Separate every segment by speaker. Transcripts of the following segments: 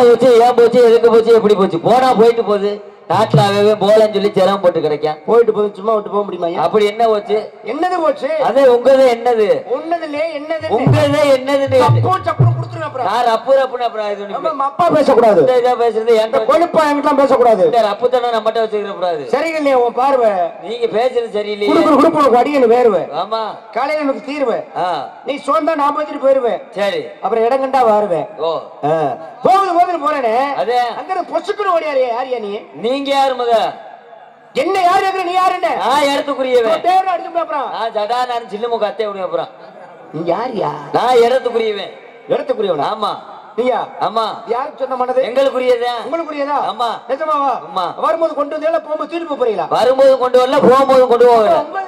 Speaker 1: போச்சு ஏன் போச்சு எதுக்கு போச்சு எப்படி போச்சு போனா போயிட்டு போகுது நாட்டுல அவவே போலன்னு சொல்லி ஜெரம் போட்டு கிடைக்கும்
Speaker 2: போயிட்டு போகுது சும்மா விட்டு போக முடியுமா
Speaker 1: அப்படி என்ன போச்சு
Speaker 2: என்னது போச்சு
Speaker 1: அதே உங்கதே என்னது
Speaker 2: உன்னதுல என்னது
Speaker 1: உங்கதே என்னது
Speaker 2: யார்
Speaker 1: அப்பு ரப்புன்னு அப்புறம் இது
Speaker 2: அப்பா பேசக்கூடாது
Speaker 1: இதா பேசுறது என்கிட்ட
Speaker 2: கொழுப்பா என்கிட்ட பேசக்கூடாது
Speaker 1: அப்புத்தானே நம்மகிட்ட வச்சுக்கிற கூடாது
Speaker 2: சரியில்லையா உன் பார்வை
Speaker 1: நீங்க பேசுறது சரியில்லையே
Speaker 2: குடுப்பு அடியனு வேறுவேன்
Speaker 1: ஆமா
Speaker 2: காலையில எனக்கு தீர்வேன் நீ சொந்தா நான் போச்சுட்டு போயிருவேன்
Speaker 1: சரி
Speaker 2: அப்புறம் இடம் கண்டா வருவேன்
Speaker 1: ஓ
Speaker 2: போகுது போறேனே
Speaker 1: அதே
Speaker 2: அங்க பொசுக்குன்னு ஓடியாரு யாரியா
Speaker 1: நீங்க யாரு முத
Speaker 2: என்ன யாரு கேக்குற நீ யாரு என்ன
Speaker 1: நான் இடத்துக்குரியவன்
Speaker 2: பேர் அடிச்சு அப்புறம்
Speaker 1: ஜடா நான் சில்லுமுக அத்தை விடுவேன் அப்புறம்
Speaker 2: நீ யாரியா
Speaker 1: நான் இடத்துக்குரியவன்
Speaker 2: இடத்துக்குரியவன்
Speaker 1: ஆமா
Speaker 2: நீயா
Speaker 1: ஆமா
Speaker 2: யாருக்கு சொன்ன மனது
Speaker 1: எங்களுக்குரியதா
Speaker 2: உங்களுக்குரியதா
Speaker 1: ஆமா
Speaker 2: நிஜமாவா
Speaker 1: ஆமா
Speaker 2: வரும்போது கொண்டு வந்து போகும்போது தூக்கிட்டு போறீங்களா
Speaker 1: வரும்போது கொண்டு வரல போகும்போது கொண்டு போகல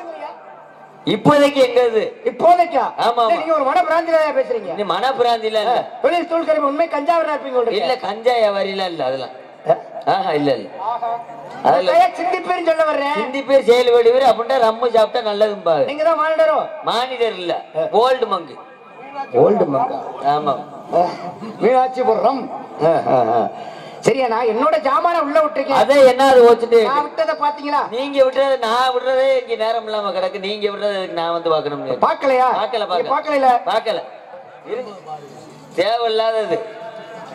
Speaker 1: இப்போதைக்கு எங்கது
Speaker 2: இப்போதைக்கா
Speaker 1: ஆமா
Speaker 2: நீங்க ஒரு மன பிராந்தில பேசுறீங்க
Speaker 1: நீ மன பிராந்தில இல்ல
Speaker 2: தொழில் தொழில் உண்மை கஞ்சாவரா இருப்பீங்க
Speaker 1: இல்ல கஞ்சா வியாபாரில இல்ல அதெல்லாம் இல்ல இல்ல
Speaker 2: அதுல சிந்தி பேர் சொல்ல வர்றேன்
Speaker 1: சிந்தி பேர் செயல் வடிவர் அப்படின்னா ரம்மு சாப்பிட்டா நல்லதும்பாரு
Speaker 2: நீங்க தான் மானிடரோ
Speaker 1: மானிடர் இல்ல ஓல்டு மங்கு
Speaker 2: ஓல்டு மங்கா
Speaker 1: ஆமா
Speaker 2: மீனாட்சிபுரம் சரியா நான் என்னோட ஜாமான உள்ள விட்டுருக்கேன்
Speaker 1: அதே என்ன அது வச்சுட்டு
Speaker 2: நான் விட்டதை பாத்தீங்களா
Speaker 1: நீங்க விட்டுறது நான் விடுறதே இங்க நேரம் இல்லாம கிடக்கு நீங்க விடுறது நான் வந்து பாக்கணும்
Speaker 2: பாக்கலையா
Speaker 1: பாக்கல தேவையில்லாதது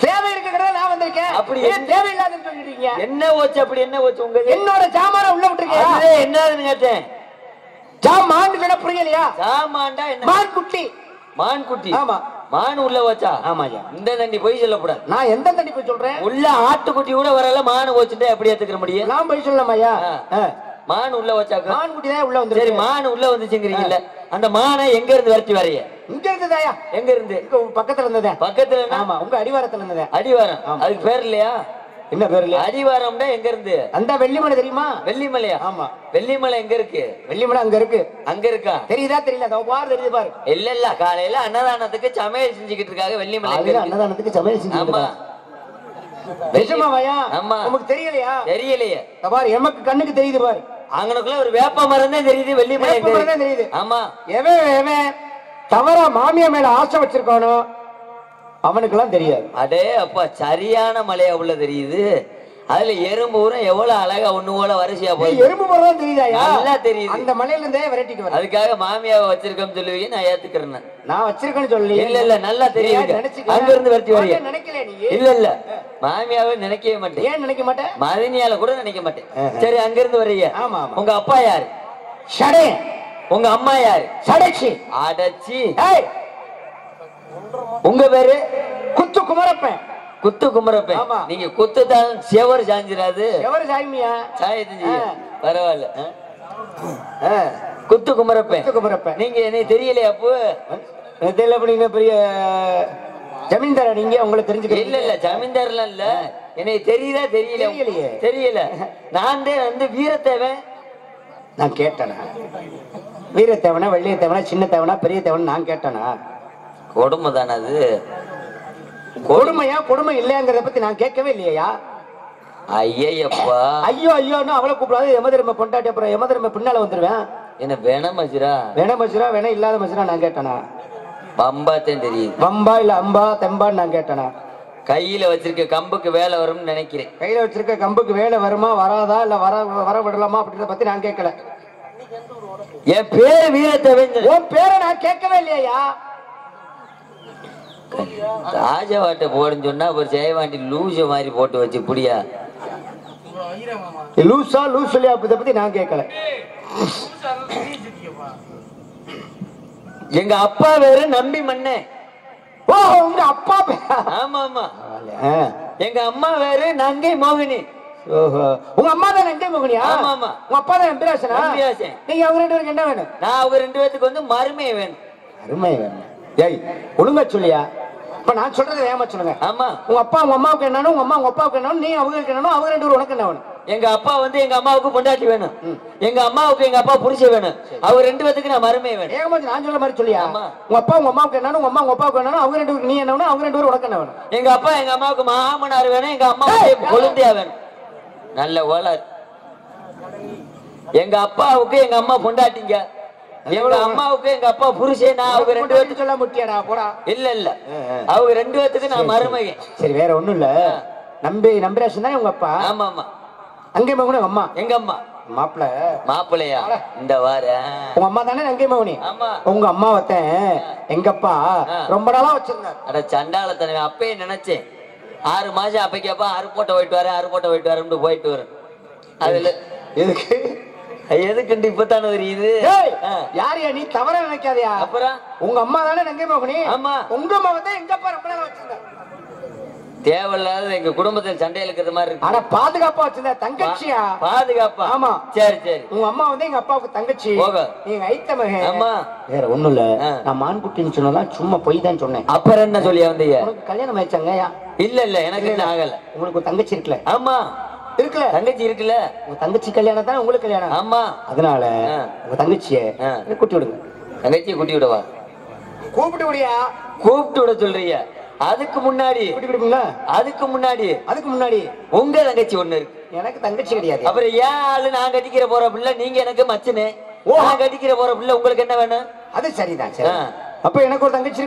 Speaker 2: தேவை இருக்கிறத நான் வந்திருக்கேன்
Speaker 1: அப்படி
Speaker 2: தேவையில்லாதன்னு சொல்லிட்டீங்க
Speaker 1: என்ன போச்சு அப்படி என்ன போச்சு உங்க
Speaker 2: என்னோட ஜாமான உள்ள விட்டுருக்கேன்
Speaker 1: அதே என்னதுன்னு கேட்டேன்
Speaker 2: ஜாமான் சொன்னா புரியலையா
Speaker 1: ஜாமான்டா என்ன
Speaker 2: மான் குட்டி
Speaker 1: மான் குட்டி
Speaker 2: ஆமா
Speaker 1: மான் உள்ள வச்சா
Speaker 2: ஆமாயா
Speaker 1: இந்த தண்ணி போய் சொல்லக்கூடாது
Speaker 2: நான் எந்த தண்ணி போய் சொல்றேன்
Speaker 1: உள்ள ஆட்டுக்குட்டி கூட வரல மான் வச்சுட்டு எப்படி ஏத்துக்கிற முடியும்
Speaker 2: நான் போய் சொல்லலாமையா
Speaker 1: மான் உள்ள வச்சாக்க
Speaker 2: மான் குட்டி தான் உள்ள வந்து
Speaker 1: சரி மான் உள்ள வந்துச்சுங்கிறீங்கல்ல அந்த மானை எங்க இருந்து விரட்டி வரைய
Speaker 2: இங்க இருந்ததாயா
Speaker 1: எங்க இருந்து
Speaker 2: பக்கத்துல இருந்ததே
Speaker 1: பக்கத்துல
Speaker 2: ஆமா உங்க அடிவாரத்துல இருந்ததே
Speaker 1: அடிவாரம் அதுக்கு பேர் இல்லையா
Speaker 2: என்ன பேர் இல்லையா
Speaker 1: அடிவாரம்னா எங்க இருந்து
Speaker 2: அந்த வெள்ளிமலை தெரியுமா
Speaker 1: வெள்ளிமலையா
Speaker 2: ஆமா
Speaker 1: வெள்ளிமலை எங்க இருக்கு
Speaker 2: வெள்ளிமலை அங்க இருக்கு
Speaker 1: அங்க இருக்கா
Speaker 2: தெரியுதா தெரியல அதோ பாரு தெரியுது பாரு
Speaker 1: இல்ல காலையில அன்னதானத்துக்கு சமையல் செஞ்சுக்கிட்டு இருக்காங்க வெள்ளிமலை
Speaker 2: அன்னதானத்துக்கு சமையல் செஞ்சுக்கிட்டு நிஜமாவையா
Speaker 1: ஆமா
Speaker 2: நமக்கு தெரியலையா
Speaker 1: தெரியலையே
Speaker 2: பாரு எமக்கு கண்ணுக்கு தெரியுது பாரு
Speaker 1: அங்கனுக்குள்ள ஒரு வேப்ப மரம் தான் தெரியுது வெள்ளிமலை
Speaker 2: தெரியுது
Speaker 1: ஆமா
Speaker 2: எவன் தவறா மாமியா மேல ஆசை வச்சிருக்கானோ அவனுக்கு எல்லாம் தெரியாது
Speaker 1: அடே அப்பா சரியான மலையா உள்ள தெரியுது அதுல எறும்பு ஊரம் எவ்வளவு அழகா ஒண்ணு போல வரிசையா போய்
Speaker 2: எறும்பு மரம் தெரியுதா
Speaker 1: நல்லா தெரியுது
Speaker 2: அந்த மலையில இருந்தே வெரைட்டிக்கு வர
Speaker 1: அதுக்காக மாமியாவை வச்சிருக்கோம் சொல்லுவீங்க நான் ஏத்துக்கிறேன்
Speaker 2: நான் வச்சிருக்கேன்னு சொல்லி
Speaker 1: இல்ல நல்லா தெரியுது அங்க இருந்து வரட்டி வரீங்க
Speaker 2: நினைக்கல நீ
Speaker 1: இல்ல மாமியாவை நினைக்கவே மாட்டேன்
Speaker 2: ஏன் நினைக்க மாட்டேன்
Speaker 1: மதினியால கூட நினைக்க மாட்டேன் சரி அங்க இருந்து வரீங்க
Speaker 2: ஆமா
Speaker 1: உங்க அப்பா யாரு
Speaker 2: சடே
Speaker 1: உங்க அம்மா யாரு
Speaker 2: சடைச்சி
Speaker 1: அடச்சி உங்க பேரு
Speaker 2: குத்து குமரப்பன்
Speaker 1: குத்து குமரப்பன் நீங்க குத்து தான் செவர் சாஞ்சிராது
Speaker 2: செவர் சாய்மியா
Speaker 1: சாயத்து பரவாயில்ல குத்து குமரப்பன் நீங்க என்ன தெரியலையா அப்போ
Speaker 2: தெரியல அப்படிங்க பெரிய ஜமீன்தாரா நீங்க உங்களுக்கு தெரிஞ்சுக்க
Speaker 1: இல்ல ஜமீன்தார்லாம் இல்ல எனக்கு தெரியுதா தெரியல நான் வந்து வீரத்தேவன்
Speaker 2: நான் கேட்டேனா வீரத்தேவனா வெள்ளியத்தேவனா சின்ன தேவனா பெரிய தேவனா நான் கேட்டேனா
Speaker 1: கொடுமை தானே அது
Speaker 2: கொடுமையா கொடுமை இல்லையாங்கிறத பத்தி நான் கேட்கவே இல்லையா
Speaker 1: ஐயப்பா
Speaker 2: ஐயோன்னு அவளை கூப்பிடாது எமதர்ம பொண்டாட்டி அப்புறம் எமதர்ம பின்னால வந்துருவேன்
Speaker 1: என்ன வேண மசுரா
Speaker 2: வேண இல்லாத மசுரா நான் கேட்டேனா
Speaker 1: பம்பாத்தேன் தெரியுது
Speaker 2: பம்பா இல்ல அம்பா தெம்பான்னு நான் கேட்டேனா
Speaker 1: கையில வச்சிருக்க கம்புக்கு வேலை வரும்னு நினைக்கிறேன்
Speaker 2: கையில வச்சிருக்க கம்புக்கு வேலை வருமா வராதா இல்ல வர விடலாமா அப்படின்றத பத்தி நான் கேட்கல
Speaker 1: என் பேரு வீரத்தேவன்
Speaker 2: உன் பேரை நான் கேட்கவே இல்லையா
Speaker 1: ராஜவாட்டை போடுன்னு சொன்னா ஒரு ஜெயவாண்டி லூச மாதிரி போட்டு வச்சு புடியா
Speaker 2: லூசா லூஸ் சொல்லியா இதை பத்தி நான் கேட்கல
Speaker 1: எங்க அப்பா வேறு நம்பி மண்ணே
Speaker 2: ஓ உங்க அப்பா
Speaker 1: ஆமா எங்க அம்மா வேறு நங்கை மோகினி
Speaker 2: ஓஹோ உங்க அம்மா தான் நங்கை மோகினியா
Speaker 1: ஆமா
Speaker 2: உங்க அப்பா தான் நம்பிராசனா நீங்க அவங்க ரெண்டு பேருக்கு என்ன வேணும்
Speaker 1: நான் அவங்க ரெண்டு பேருக்கு வந்து மருமையை வேணும்
Speaker 2: அருமை வேணும் ஏய் ஒழுங்கா சொல்லியா இப்ப நான் சொல்றது ஏமா சொல்லுங்க
Speaker 1: ஆமா
Speaker 2: உங்க அப்பா உங்க அம்மாவுக்கு என்னன்னு உங்க அம்மா உங்க அப்பாவுக்கு என்னன்னு நீ அவங்களுக்கு என்னன்னு அவங்க ரெண்டு பேரும் உனக்கு என்ன வேணும்
Speaker 1: எங்க அப்பா வந்து எங்க அம்மாவுக்கு பொண்டாட்டி வேணும் எங்க அம்மாவுக்கு எங்க அப்பா புருஷ வேணும் அவங்க ரெண்டு பேத்துக்கு நான் மருமை வேணும்
Speaker 2: ஏகமா நான் சொல்ல மாதிரி சொல்லியா உங்க அப்பா உங்க அம்மாவுக்கு என்னன்னு உங்க அம்மா உங்க அப்பாவுக்கு என்னன்னு அவங்க ரெண்டு பேருக்கு நீ என்ன வேணும் அவங்க ரெண்டு பேரும் உனக்கு என்ன வேணும்
Speaker 1: எங்க அப்பா எங்க அம்மாவுக்கு மாமனார் வேணும் எங்க அம்மாவுக்கு கொழுந்தியா வேணும் நல்ல ஓலா எங்க அப்பாவுக்கு எங்க அம்மா பொண்டாட்டிங்க எங்க அம்மாவுக்கு எங்க அப்பா புருஷன் நான் அவங்க ரெண்டு பேருக்கு
Speaker 2: சொல்ல முட்டியாடா போடா.
Speaker 1: இல்ல அவங்க ரெண்டு பேத்துக்கு நான் மருமகன்.
Speaker 2: சரி வேற ஒண்ணும் இல்ல. நம்பிராசன் தானே உங்க அப்பா?
Speaker 1: ஆமா ஆமா.
Speaker 2: அங்கே மகனே அம்மா.
Speaker 1: எங்க அம்மா
Speaker 2: மாப்பிள்ளையா
Speaker 1: இந்த வார
Speaker 2: உங்க அம்மா தானே அங்கே மகனே? உங்க அம்மாவத்தன் எங்க அப்பா ரொம்ப நாளா வச்சிருந்தார்.
Speaker 1: அட சண்டாளத்தன அப்பயே நினைச்சேன் 6 மாசம் அப்பைக்கப்பா அறுப்போட்டை போயிட்டு வரேன் போயிட்டு வரேன். அதுல
Speaker 2: எதுக்கு
Speaker 1: எதுக்கு இப்பதானே தெரியுது.
Speaker 2: யாரையா நீ தவற நினைக்காதயா?
Speaker 1: அப்புறம்
Speaker 2: உங்க அம்மா தானே நங்கை மோகினி?
Speaker 1: ஆமா.
Speaker 2: உங்க அம்மாவத்தான் எங்க அப்பா ரொம்ப நாளா வச்சிருந்தார்.
Speaker 1: தேவையில்லாத எங்க குடும்பத்தில் சண்டை இருக்கிறது மாதிரி இருக்கு.
Speaker 2: ஆனா பாதுகாப்பா வச்சிருந்த தங்கச்சியா?
Speaker 1: பாதுகாப்பா?
Speaker 2: ஆமா.
Speaker 1: சரி சரி.
Speaker 2: உங்க அம்மா வந்து எங்க அப்பாவுக்கு தங்கச்சி. நீங்க ஐத்த மகன்.
Speaker 1: ஆமா.
Speaker 2: வேற ஒண்ணும் இல்ல. நான் மான்குட்டின்னு சொன்னதா சும்மா பொய் தான் சொன்னேன்.
Speaker 1: அப்புறம் என்ன சொல்லியா வந்தீங்க?
Speaker 2: உனக்கு கல்யாணம் ஆயிச்சாங்க?
Speaker 1: இல்ல எனக்கு என்ன ஆகல.
Speaker 2: உங்களுக்கு ஒரு தங்கச்சி இருக்குல்ல?
Speaker 1: ஆமா
Speaker 2: இருக்குல்ல.
Speaker 1: தங்கச்சி இருக்குல்ல.
Speaker 2: உங்க தங்கச்சி கல்யாணம் தானே உங்களுக்கு கல்யாணம்?
Speaker 1: ஆமா.
Speaker 2: அதனால உங்க தங்கச்சிய கூட்டி விடுங்க.
Speaker 1: தங்கச்சியை கூட்டி விடவா?
Speaker 2: கூப்பிட்டு விடியா?
Speaker 1: கூப்பிட்டு விட சொல்றீங்க? அதுக்கு முன்னாடி அதுக்கு முன்னாடி உங்க தங்கச்சி ஒண்ணு இருக்கு.
Speaker 2: எனக்கு தங்கச்சி கிடையாது.
Speaker 1: அப்புறம் ஏன் ஆளு நான் கட்டிக்கிற போற பிள்ளை, நீங்க எனக்கு மச்சனு. நான் கட்டிக்கிற போற பிள்ளை உங்களுக்கு என்ன வேணும்?
Speaker 2: அது சரிதான். சரி அப்ப எனக்கு ஒரு தங்கச்சி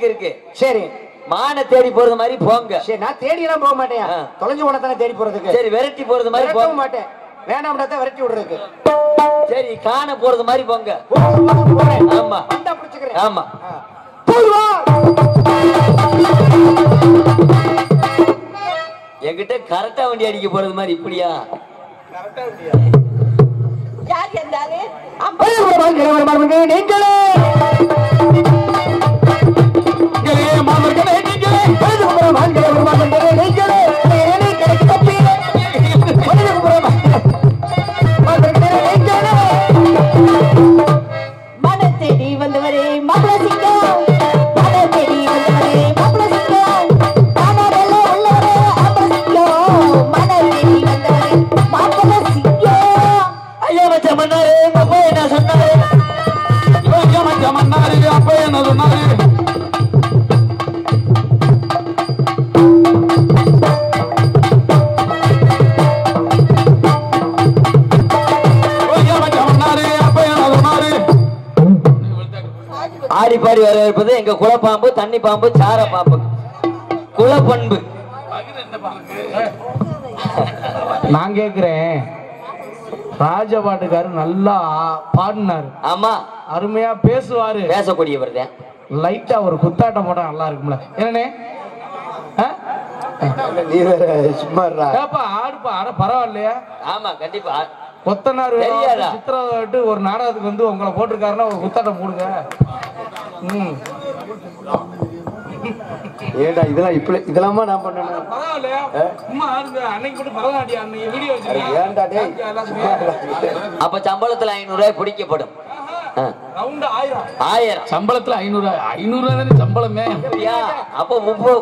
Speaker 1: இருக்கு.
Speaker 2: சரி
Speaker 1: மான தேடி போறது மாதிரி போங்க.
Speaker 2: சரி நான் தேடி எல்லாம் போக மாட்டேன். தொலைஞ்சு போன தானே தேடி போறதுக்கு.
Speaker 1: சரி விரட்டி போறது மாதிரி போக மாட்டேன்.
Speaker 2: வேணாம்டா தான் விரட்டி விடுறதுக்கு.
Speaker 1: சரி காண போறது மாதிரி போங்க. ஆமா ஆமா. என்கிட்ட கரெக்டா வண்டி அடிக்க போறது மாதிரி இப்படியா?
Speaker 3: மனத்தேடி வந்தவரே மாப்பிள சிங்கம், மனத்தேடி வந்தவரே மாப்பிள சிங்கம், மனதெல்ல உள்ளவரே ஆப்பிள சிங்கம், மனத்தேடி வந்தவரே மாப்பிள சிங்கம்.
Speaker 1: ஐயா மச்சான் மன்னாரு அப்பா என்ன சொன்னாரு?
Speaker 4: மச்சான் மன்னாரு அப்பா என்ன சொன்னாரு?
Speaker 1: ஆடி பாடி வரவேற்பது எங்க குலப்பாம்பு, தண்ணி பாம்பு, சார பாம்பு, குலப்பண்பு.
Speaker 4: நான் கேக்குறேன், ராஜபாட்டுக்காரு நல்லா பாடினாரு.
Speaker 1: ஆமா
Speaker 4: அருமையா பேசுவாரு,
Speaker 1: பேசக்கூடியவர் தான்.
Speaker 4: லைட்டா ஒரு குத்தாட்டம் போட்டா நல்லா இருக்கும்ல என்னண்ணே?
Speaker 2: நீ வேற சும்மா
Speaker 4: ஆடுப்பா. ஆனா பரவாயில்லையா?
Speaker 1: ஆமா கண்டிப்பா.
Speaker 4: கொத்தனார் சித்திரவிட்டு ஒரு நாடகத்துக்கு வந்து உங்களை போட்டிருக்காருன்னா ஒரு குத்தாட்டம் போடுங்க.
Speaker 2: ஏடா இதெல்லாம் இப்ப இதெல்லாமா நான் பண்ணணும்.
Speaker 4: பரவாயில்லையா? சும்மா ஆடுங்க. அன்னைக்கு மட்டும் பரவாயில்லையா? அன்னைக்கு வீடியோ
Speaker 2: ஏன்டா டேய்?
Speaker 1: அப்ப சம்பளத்துல 500 ரூபாய் பிடிக்கப்படும்.
Speaker 4: ரவுண்ட் 1000
Speaker 1: சம்பளத்துல
Speaker 4: 500 தானே சம்பளமே.
Speaker 1: அப்போ 30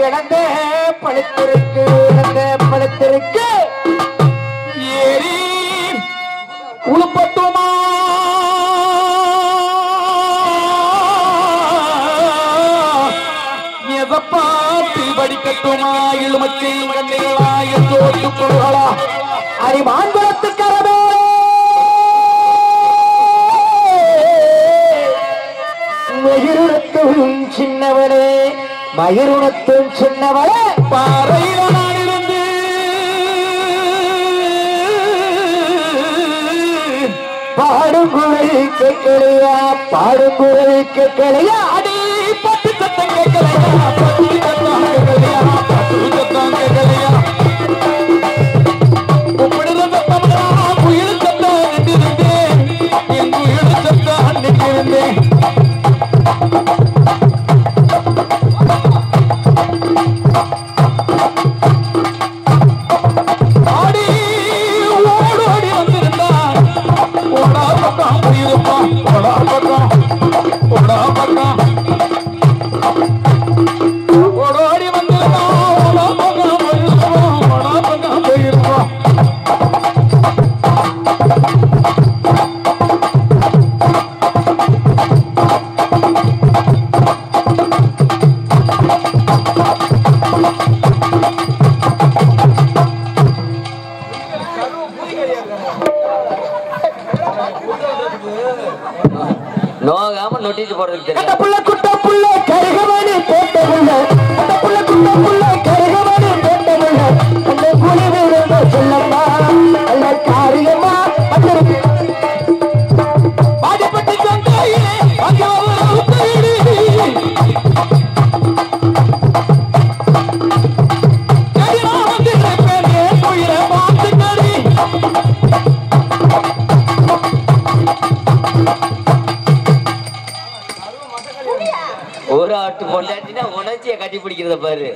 Speaker 2: இழந்த பழுத்திருக்கு, இழந்த பழுத்திருக்கு
Speaker 4: ஏறி உழுப்பட்டுமா எதை பார்த்து படிக்கட்டுமா? இழுமச்சில் கண்ணிகளா எந்தோட்டு பொருள்களா
Speaker 2: அறிமான்குளத்துக்கரமே மயிருணத்தும் சின்னவனே, மயிருணத்தும் சின்னவனே
Speaker 4: பாறையில நான் இருந்து
Speaker 2: பாடும் குரல் கேட்கலையா? பாடும் குரல் கேட்கலையா?
Speaker 4: அடி பட்டு சத்தம் கேட்கலையா? பட்டு சத்தம் கேட்கலையா? பட்டு சத்தம் கேட்கலையா? உப்பிடுற சத்தம் குயில் சத்தம் நின்றிருந்தேன், என் குயில் சத்தம் நின்றிருந்தேன். ஆடி ஓடோடி வந்திருந்தான், ஓடா பக்கம் போயிருப்பான், ஓடா பக்கம், ஓடா பக்கம்.
Speaker 1: போறதுக்கு
Speaker 2: அந்த
Speaker 1: தெரியும்.
Speaker 2: புள்ள குட்ட புள்ள கருகமணி போட்ட புள்ள அந்த புள்ள குட்ட புள்ள கருகமணி போட்ட புள்ள அந்த குழி விழுந்த சொல்லம்மா அல்ல காரியம்மா அந்த
Speaker 4: பாஜப்பட்டி சந்தையிலே அங்கே ஒரு தேடி
Speaker 1: ஒரு ஆட்டு பொண்டாட்டினா உணர்ச்சியை கட்டி பிடிக்கிறத பாரு.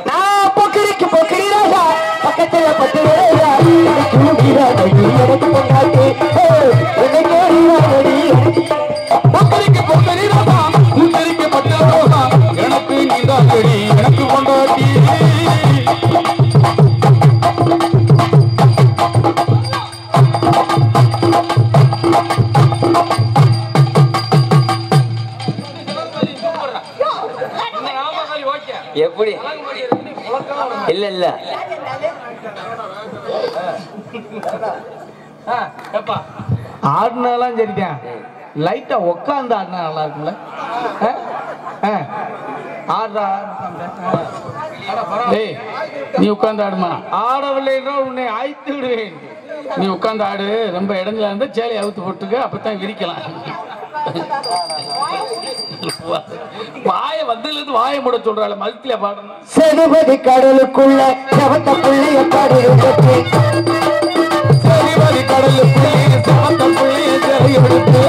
Speaker 2: நான் பொக்கிரிக்கு பொக்கிரி ராஜா பக்கத்துல பத்து ராஜா எனக்கு பொண்டாட்டி
Speaker 4: பொக்கரிக்கு பொக்கரி ராசா கூத்தரிக்கு பட்ட ரோசா எனக்கு நீதான் செடி எனக்கு கொண்டாட்டி
Speaker 1: எப்படி இல்ல இல்ல
Speaker 4: ஆடினாலாம் சரிதான் லைட்டா உட்காந்து ஆடினா நல்லா இருக்கும்ல ஆடுறா டேய் நீ உட்காந்து ஆடுமா ஆடவில்லைன்னா உன்னை ஆய்த்து விடுவேன் நீ உட்காந்து ஆடு ரொம்ப இடங்களா இருந்தா சேலையை அவுத்து போட்டுக்க அப்பதான் விரிக்கலாம் வாய வந்ததுல இருந்து வாயை மூட சொல்றாள் மல்த்தில பாடணும்
Speaker 2: செடுபதி கடலுக்குள்ள செவத்த புள்ளைய பாடுறது
Speaker 4: செடிபதி கடலுக்குள்ளே செவத்த புள்ளைய சிறை எடுத்து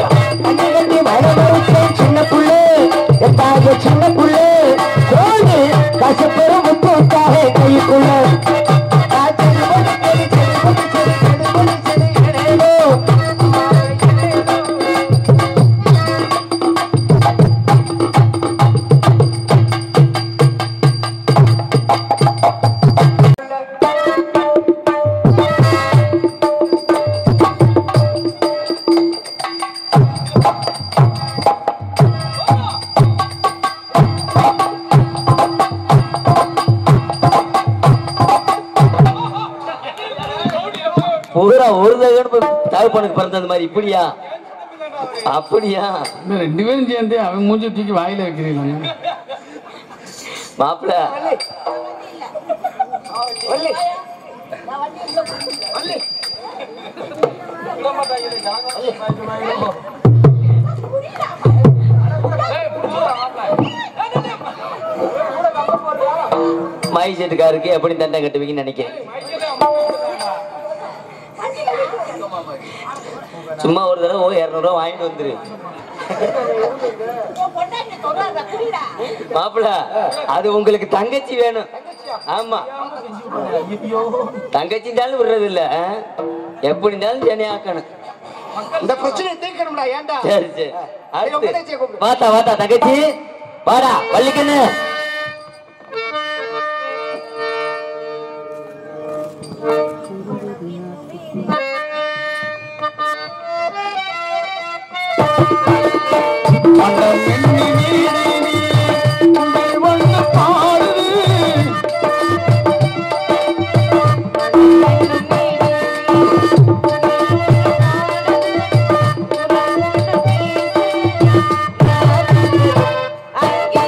Speaker 2: அன்னைக்கு வரவழைச்சேன் சின்ன புள்ளே எட்டாக சின்ன புள்ளே கோழி கசப்பெரும் முத்துக்காக கைக்குள்ள
Speaker 1: பூரா ஒரு தகவல் தகப்பனுக்கு பிறந்தது மாதிரி இப்படியா அப்படியா
Speaker 4: இந்த ரெண்டு பேரும் சேர்ந்து அவன் மூஞ்சி தூக்கி வாயில வைக்கிறீங்க
Speaker 1: மாப்பிள்ள மாய் செட்டுக்காருக்கு எப்படி தண்டை கட்டுவீங்கன்னு நினைக்கிறேன். சும்மா ஒரு தடவை 200 ரூபா வாங்கிட்டு வந்துரு மாப்பிள்ள. அது உங்களுக்கு தங்கச்சி வேணும். ஆமா தங்கச்சி இருந்தாலும் விடுறது இல்ல, எப்படி இருந்தாலும் ஜனியாக்கணும்.
Speaker 2: இந்த பிரச்சனையை தீர்க்கணும்டா ஏன்டா
Speaker 1: சரி சரி அடுத்து வாத்தா வாத்தா தங்கச்சி வாடா வள்ளிக்கண்ணு.
Speaker 3: அங்கே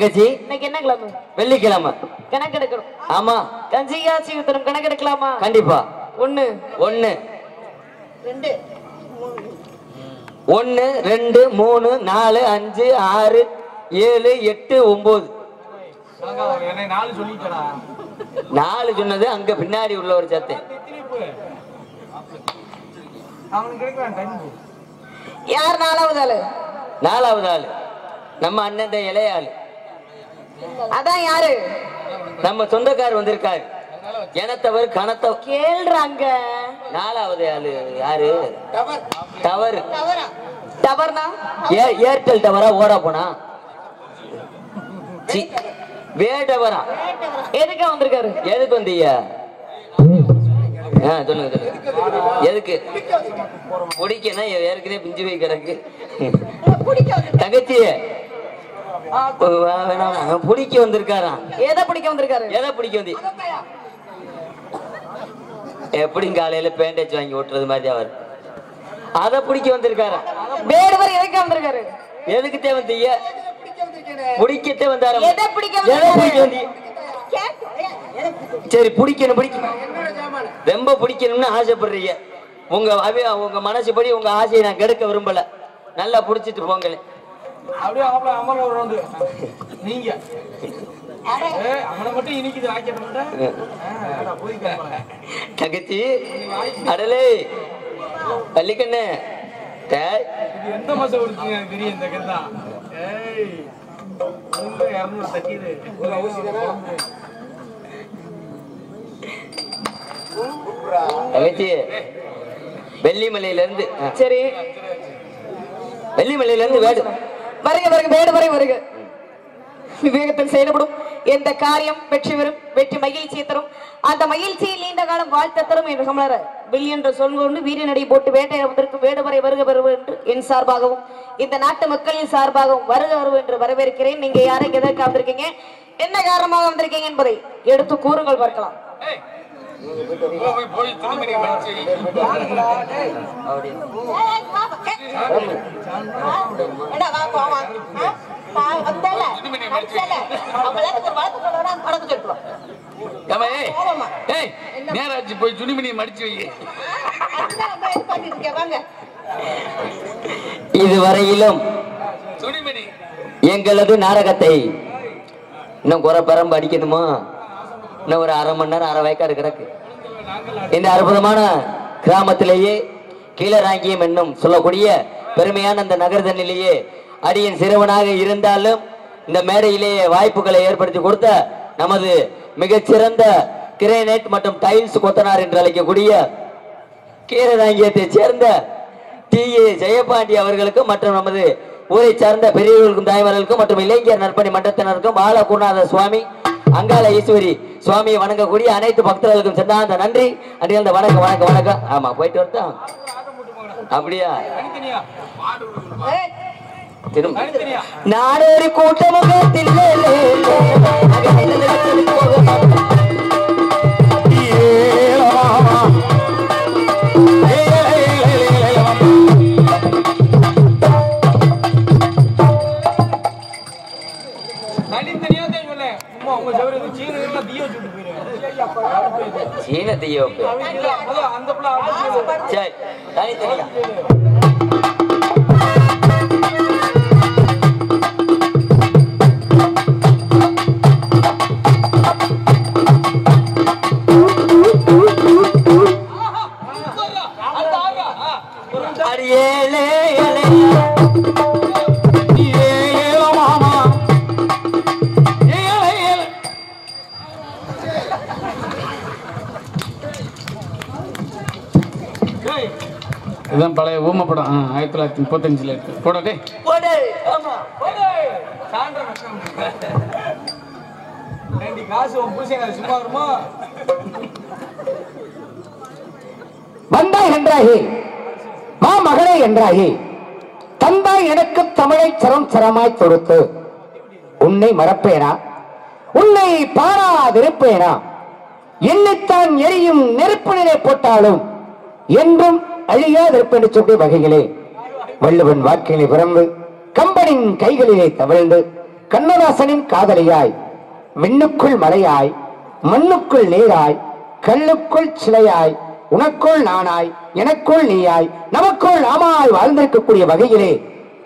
Speaker 1: தங்கச்சி
Speaker 3: இன்னைக்கு என்ன கிழமை?
Speaker 1: வெள்ளிக்கிழமை.
Speaker 3: கணக்கெடுக்கணும்.
Speaker 1: ஆமா
Speaker 3: கஞ்சி காய்ச்சி ஊத்தணும். கணக்கெடுக்கலாமா?
Speaker 1: கண்டிப்பா.
Speaker 3: 1
Speaker 1: 1
Speaker 3: 2
Speaker 1: 1 2 3 4 5 6 7 8 9. 4 சொன்னது அங்க பின்னாடி உள்ள ஒரு சத்து.
Speaker 3: யார் 4வது ஆளு?
Speaker 1: 4வது ஆளு நம்ம அண்ணன் இளைய ஆளு.
Speaker 3: அதான் யாரு?
Speaker 1: நம்ம சொந்தக்கார் வந்திருக்காரு. எனத்தவர் கணத்த
Speaker 3: கேள்றாங்க.
Speaker 1: 4வது ஆளு யாரு? டவர்.
Speaker 3: டவர்னா
Speaker 1: ஏர்டெல் டவரா ஓடா போனா வே டவரா.
Speaker 3: எதுக்கு வந்திருக்காரு?
Speaker 1: எதுக்கு வந்தீங்க? சொல்லுங்க எதுக்கு? பிடிக்கனா ஏற்கனவே பிஞ்சு போய் கிடக்கு. தங்கச்சி பிடிக்க வந்திருக்காராம்.
Speaker 3: எதை பிடிக்க வந்திருக்காரு?
Speaker 1: எதை பிடிக்க வந்து எப்படியும் காலையில பேண்டேஜ் வாங்கி ஓட்டுறது மாதிரி அவர் அதை பிடிக்க வந்திருக்காரா?
Speaker 3: வேடுவர் எதுக்கு வந்திருக்காரு?
Speaker 1: எதுக்கு தேவந்தீங்க? பிடிக்கத்தே வந்தார.
Speaker 3: எதை பிடிக்க வந்தீங்க?
Speaker 1: சரி பிடிக்கணும் பிடிக்கணும் ரொம்ப பிடிக்கணும்னு ஆசைப்படுறீங்க. உங்க மனசுப்படி உங்க ஆசையை நான் கெடுக்க விரும்பல. நல்லா புடிச்சிட்டு போங்களே. தங்கச்சி அடலே பள்ளிக்கண்ணு
Speaker 5: எந்த மாசம் கொடுத்தீங்க தெரியும் இந்த கந்தா.
Speaker 1: தங்கச்சி வெள்ளிமலையில இருந்து
Speaker 3: சரி
Speaker 1: வெள்ளிமலையில இருந்து வேடு
Speaker 3: வருக வருக வேடு வரை வருக. விவேகத்தில் செயல்படும் எந்த காரியம் வெற்றி பெறும். வெற்றி மகிழ்ச்சியை தரும். அந்த மகிழ்ச்சியில் நீண்ட காலம் வாழ்த்த தரும் என்று கமலர வில் என்று சொல்கொண்டு வீரநடை போட்டு வேட்டையிட வந்திருக்கும் வேடு வரை வருக வருவ என்று என் சார்பாகவும் இந்த நாட்டு மக்களின் சார்பாகவும் வருக வருவ என்று வரவேற்கிறேன். நீங்க யாரைக்கு எதற்காக வந்திருக்கீங்க, என்ன காரணமாக வந்திருக்கீங்க என்பதை எடுத்து கூறுங்கள் பார்க்கலாம்.
Speaker 4: நேராச்சு போய் துணிமணியை மடிச்சு வை.
Speaker 1: இதுவரையிலும்
Speaker 4: துணிமணி
Speaker 1: எங்களது நாடகத்தை இன்னும் குறை பெரம்பு அடிக்கணுமா? இன்னும் ஒரு அரை மணி நேரம் 1/2 வயக்காடு கிடக்கு. இந்த அற்புதமான கிராமத்திலேயே கீழராங்கியம் என்னும் சொல்லக்கூடிய பெருமையான அந்த நகர்தனிலேயே அடியின் சிறுவனாக இருந்தாலும் இந்த மேடையிலேயே வாய்ப்புகளை ஏற்படுத்தி கொடுத்த நமது மிகச்சிறந்த கிரேனைட் மற்றும் டைல்ஸ் கொத்தனார் என்று அழைக்கக்கூடிய கீழராங்கியத்தை சேர்ந்த டி.ஏ. ஜெயபாண்டி அவர்களுக்கும் மற்றும் நமது ஊரை சார்ந்த பெரியவர்களுக்கும் தாய்மார்களுக்கும் மற்றும் இளைஞர் நற்பணி மன்றத்தினருக்கும் பாலகுருநாத சுவாமி அங்காள ஈஸ்வரி சுவாமியை வணங்கக்கூடிய அனைத்து பக்தர்களுக்கும் சென்றாந்த நன்றி. அந்த வணக்கம் வணக்கம் வணக்கம். ஆமா போயிட்டு வரட்டா? அப்படியா? நாடொரு கூட்டமுகத்தில் சீன தீயோ சரி தனித்தனியா அடியேலே
Speaker 4: இதுதான் பழைய ஊமை படம் 1935 இருக்கு. போடே
Speaker 2: வந்தாய் என்றாயே மா மகளே என்றாயே தந்தாய் எனக்கு தமிழை சரம் சரமாய் தொடுத்து உன்னை மறப்பேனா, உன்னை பாராதிருப்பேனா, என்னைத்தான் எரியும் நெருப்பு நிலை போட்டாலும் என்றும் அழியாதிருப்பென்று சொல்லிய வகைகளே வள்ளுவன் வாக்கிலே பிறந்து கம்பனின் கைகளிலே தவழ்ந்து கண்ணதாசனின் காதலியாய், விண்ணுக்குள் மலையாய், மண்ணுக்குள் நீராய், கல்லுக்குள் சிலையாய், உனக்குள் நானாய், எனக்குள் நீயாய், நமக்குள் நாமாய் வாழ்ந்திருக்கக்கூடிய வகையிலே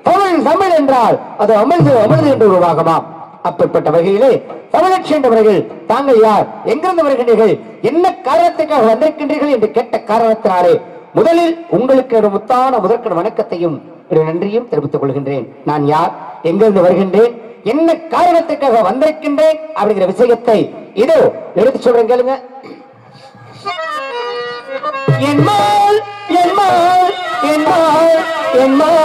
Speaker 2: தமிழ் தமிழ் என்றால் அது அமிழ்து அமிழ்து என்று உருவாகமாம். அப்பேற்பட்ட வகையிலே தமிழச்சி என்றவர்கள் தாங்கள் யார், எங்கிருந்து வருகின்றீர்கள், என்ன காரணத்துக்காக வந்திருக்கின்றீர்கள் என்று கேட்ட காரணத்தினாலே முதலில் உங்களுக்கு ஒரு முத்தான முதற்கண் வணக்கத்தையும் நன்றியும் தெரிவித்துக் கொள்கின்றேன். நான் யார், எங்கிருந்து வருகின்றேன், என்ன காரணத்துக்காக வந்திருக்கின்றேன் அப்படிங்கிற விஷயத்தை இதோ எடுத்து சொல்றேன் கேளுங்க. என்மாள் என்மாள் என்மாள் என்மாள்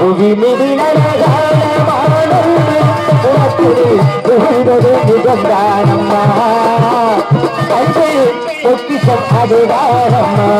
Speaker 2: புவி மீது நிகழ்ந்தானம்மா அன்பு பொக்கிஷம் அதுதானம்மா.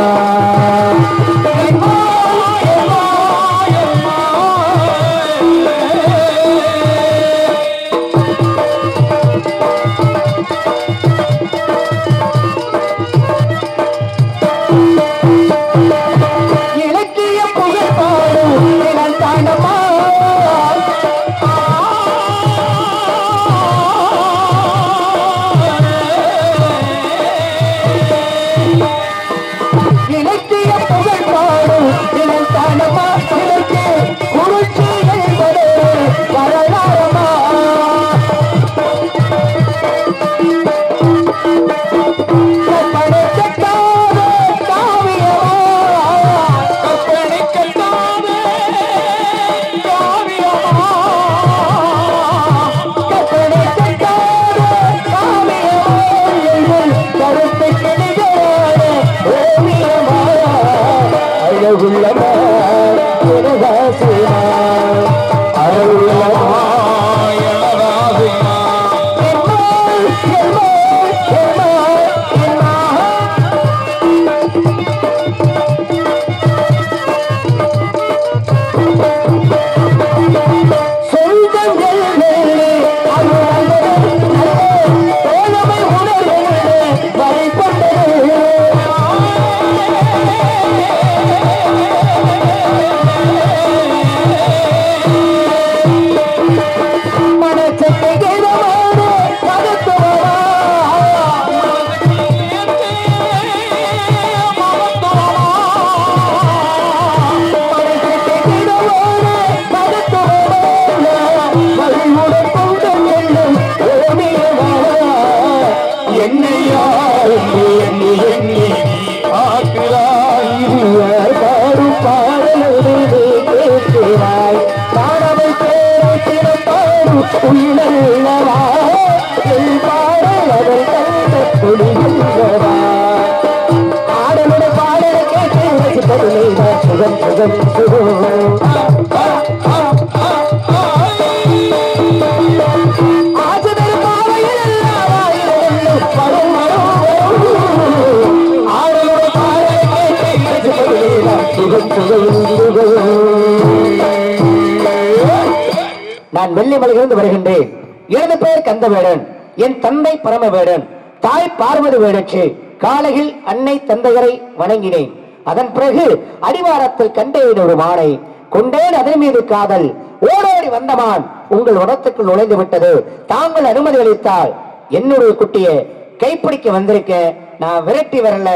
Speaker 2: நான் வெள்ளிமலையிலிருந்து வருகின்றேன். எனது பெயர் கந்தவேடன், என் தந்தை பரமவேடன், தாய் பார்வதி வேடச்சு. காலையில் அன்னை தந்தையரை வணங்கினேன். அதன் பிறகு அடிவாரத்தில் கண்டேன் ஒரு மானை, கொண்டேன் அதன் மீது காதல். ஓடோடி வந்தமான் உங்கள் உடத்துக்குள் நுழைந்து விட்டது. தாங்கள் அனுமதி அளித்தால் என்னுடைய குட்டியை கைப்பிடிக்க வந்திருக்க. நான் விரட்டி வரல,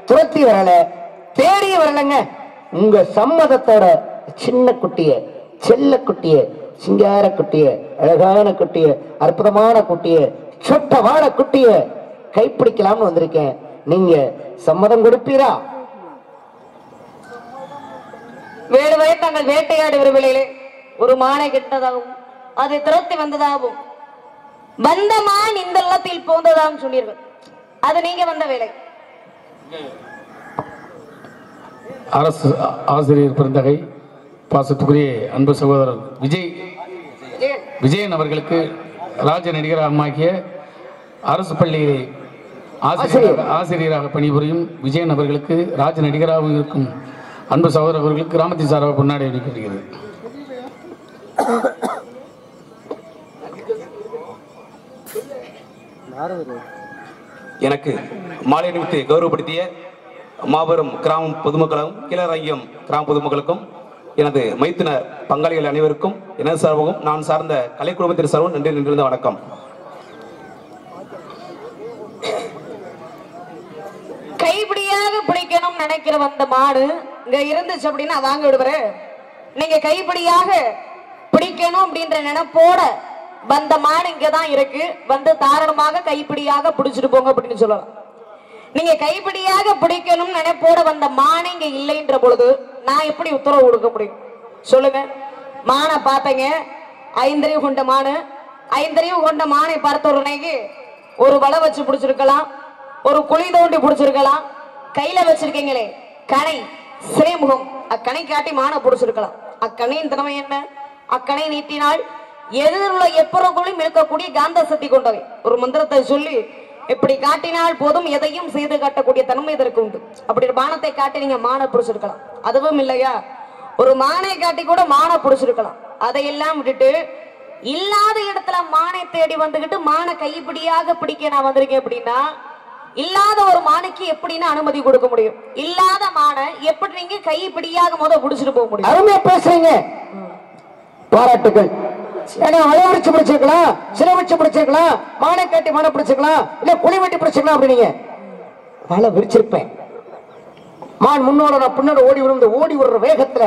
Speaker 2: துரத்தி வரல, தேடி வரலங்க. உங்க சம்மதத்தோட சின்ன குட்டிய, செல்ல குட்டிய, சிங்கார குட்டிய, அழகான குட்டிய, அற்புதமான குட்டிய, சொட்டவான குட்டிய கைப்பிடிக்கலாம்னு வந்திருக்கேன். நீங்க சம்மதம் கொடுப்பீரா?
Speaker 3: வேடுவரை தங்கள் வேட்டையாடு விரும்பலையிலே ஒரு மானை கெட்டதாகவும் அதை துரத்தி வந்ததாகவும் வந்த மான் இந்த இல்லத்தில் போந்ததாகவும் சொன்னீர்கள். அது நீங்க வந்த வேலை.
Speaker 4: அரசு ஆசிரியர் பெருந்தகை பாசத்துக்குரிய அன்பு சகோதரர் விஜயன் அவர்களுக்கு ராஜ நடிகராகிய அரசு பள்ளியிலே ஆசிரியராக பணிபுரியும் விஜயன் அவர்களுக்கு ராஜ நடிகராக இருக்கும் அன்பு சகோதரர்களுக்கு கிராமத்தின் சார்பாக கொண்டாடி அளிக்கப்படுகிறது.
Speaker 6: எனக்கு மாலை அணிவித்து கௌரவப்படுத்திய மாபெரும் கிராம பொதுமக்களும் கீழராங்கியம் கிராம பொதுமக்களுக்கும் எனது மைத்துன பங்காளிகள் அனைவருக்கும் எனது சார்பாகவும் நான் சார்ந்த கலை குடும்பத்தின் சார்பும் நன்றி நின்றிருந்த வணக்கம்.
Speaker 3: கைப்பிடியாக பிடிக்கணும் நினைக்கிற வந்த மாடு இங்க இருந்துச்சு அப்படின்னா வாங்க விடுவாரு. நீங்க கைப்பிடியாக பிடிக்கணும் அப்படின்ற நினைப்போட வந்த மாடு இங்கதான் இருக்கு, வந்து தாராளமாக கைப்பிடியாக பிடிச்சிட்டு போங்க அப்படின்னு சொல்லலாம். நீங்க கைப்பிடியாக பிடிக்கணும் நினைப்போட வந்த மானை இங்க இல்லைன்ற பொழுது நான் எப்படி உத்தரவு கொடுக்க முடியும் சொல்லுங்க? மானை பார்த்தங்க, ஐந்தறிவு கொண்ட மானு, ஐந்தறிவு கொண்ட மானை பார்த்த உடனே ஒரு வலை வச்சு பிடிச்சிருக்கலாம், ஒரு குழி தோண்டி பிடிச்சிருக்கலாம், கையில வச்சிருக்கீங்களே கணை சிறைமுகம், அக்கணை காட்டி மானை பிடிச்சிருக்கலாம். அக்கணையின் திறமை என்ன? அக்கணை நீட்டினால் எதிரில் எப்பொருளும் இருக்கக்கூடிய காந்த சக்தி கொண்டவை. ஒரு மந்திரத்தை சொல்லி இப்படி காட்டினால் போதும் எதையும் செய்து காட்டக்கூடிய தன்மை இதற்கு உண்டு. அப்படி ஒரு பானத்தை காட்டி நீங்க மானை பிடிச்சிருக்கலாம். அதுவும் இல்லையா, ஒரு மானை காட்டி கூட மானை பிடிச்சிருக்கலாம். அதையெல்லாம் விட்டுட்டு இல்லாத இடத்துல மானை தேடி வந்துகிட்டு மானை கைப்பிடியாக பிடிக்க நான் வந்திருக்கேன் அப்படின்னா, இல்லாத ஒரு மானுக்கு எப்படின்னு அனுமதி கொடுக்க முடியும்? இல்லாத மானை எப்படி நீங்க கைப்பிடியாக பிடிச்சிட்டு போக முடியும்?
Speaker 2: அருமையா பேசுறீங்க, பாராட்டுகள். வலை விரிச்சு பிடிச்சிருக்கலாம், சிலை வச்சு பிடிச்சிருக்கலாம், மானை காட்டி மானை பிடிச்சிருக்கலாம், இல்ல குழி வெட்டி பிடிச்சிருக்கலாம். அப்படிங்க வலை விரிச்சிருப்பேன். மான் முன்னோட நான் பின்னோட ஓடி விழுந்து ஓடி விடுற வேகத்துல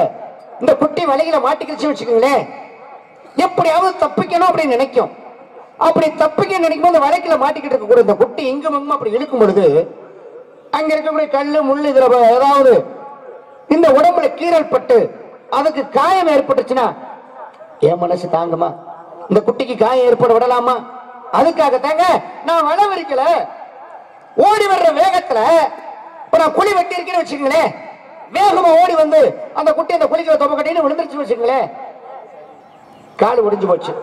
Speaker 2: இந்த குட்டி வலையில மாட்டிக்கிச்சு வச்சுக்கோங்களேன், எப்படியாவது தப்பிக்கணும் அப்படின்னு நினைக்கும். அப்படி தப்பிக்க நினைக்கும் போது வலைக்குள்ள மாட்டிக்கிட்டு இருக்கக்கூடிய இந்த குட்டி எங்கும் எங்கும் அப்படி இழுக்கும் பொழுது அங்க இருக்கக்கூடிய கல்லு முள்ளு இதுல ஏதாவது இந்த உடம்புல கீறல் பட்டு அதுக்கு காயம் ஏற்பட்டுச்சுன்னா என் மனசு தாங்குமா? இந்த குட்டிக்கு காயம் ஏற்பட விடலாமா? அதுக்காக தாங்க நான் வலை விரிக்கல. ஓடி வர்ற வேகத்துல இப்ப நான் குழி வெட்டி இருக்கேன்னு வச்சுக்கங்களேன், வேகமா ஓடி வந்து அந்த குட்டி அந்த குழிக்குள்ள தொப்ப கட்டின்னு விழுந்துருச்சு வச்சுக்கங்களேன், கால் ஒடிஞ்சு போச்சு.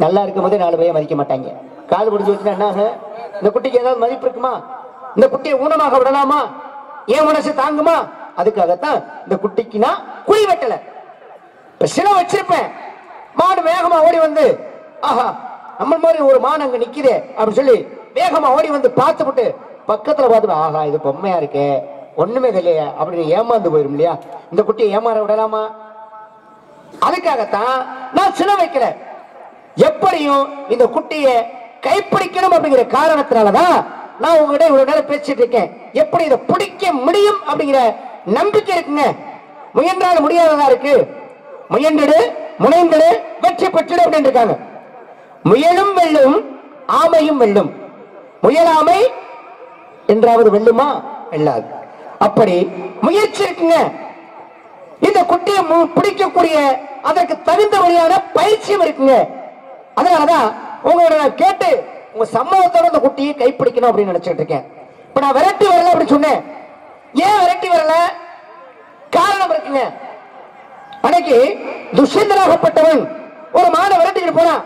Speaker 2: நல்லா இருக்கும் போதே 4 பேரை மதிக்க மாட்டாங்க. கால் ஒடிஞ்சு வச்சுன்னா என்ன ஆகும்? இந்த குட்டிக்கு ஏதாவது மதிப்பு இருக்குமா? இந்த குட்டியை ஊனமாக விடலாமா? என் மனசு தாங்குமா? அதுக்காகத்தான் இந்த குட்டிக்கு நான் குழி வெட்டல. இப்ப சிலை வச்சிருப்பேன், மாடு வேகமா ஓடி வந்து ஆஹா நம்ம மாதிரி ஒரு மான் அங்க நிக்குதே அப்படின்னு சொல்லி வேகமா ஓடி வந்து பார்த்துட்டு பக்கத்துல பார்த்துட்டு ஆஹா இது பொம்மையா இருக்கே ஒண்ணுமே இல்லையா அப்படின்னு ஏமாந்து போயிரும் இல்லையா? இந்த குட்டியை ஏமாற விடலாமா? அதுக்காகத்தான் நான் சிலை வைக்கல. எப்படியும் இந்த குட்டியை கைப்பிடிக்கணும் அப்படிங்கிற காரணத்தினாலதான் நான் உங்ககிட்ட இவ்வளவு நேரம் பேசிட்டு இருக்கேன். எப்படி இதை பிடிக்க முடியும் அப்படிங்கிற நம்பிக்கை இருக்குங்க. முயன்றால் முடியாததா இருக்கு? முயன்றிடு முனைந்திடு வெற்றி பெற்றிடு அப்படின்னு இருக்காங்க. முயலும் வெல்லும், ஆமையும் வெல்லும். முயலாமை என்றாவது வெல்லுமா? வெல்லாது. அப்படி முயற்சி இருக்குங்க. இந்த குட்டியை பிடிக்கக்கூடிய அதற்கு தகுந்த வழியான பயிற்சியும் இருக்குங்க. அதனாலதான் உங்களோட நான் கேட்டு உங்க சம்மதத்தோட இந்த குட்டியை கைப்பிடிக்கணும் அப்படின்னு நினைச்சிட்டு இருக்கேன். இப்ப நான் விரட்டி வரல அப்படி சொன்னேன். ஏன் விரட்டி வரல? காரணம் இருக்குங்க. அன்னைக்கு துஷ்யந்தனாகப்பட்டவன் ஒரு மானை விரட்டிட்டு போனான்.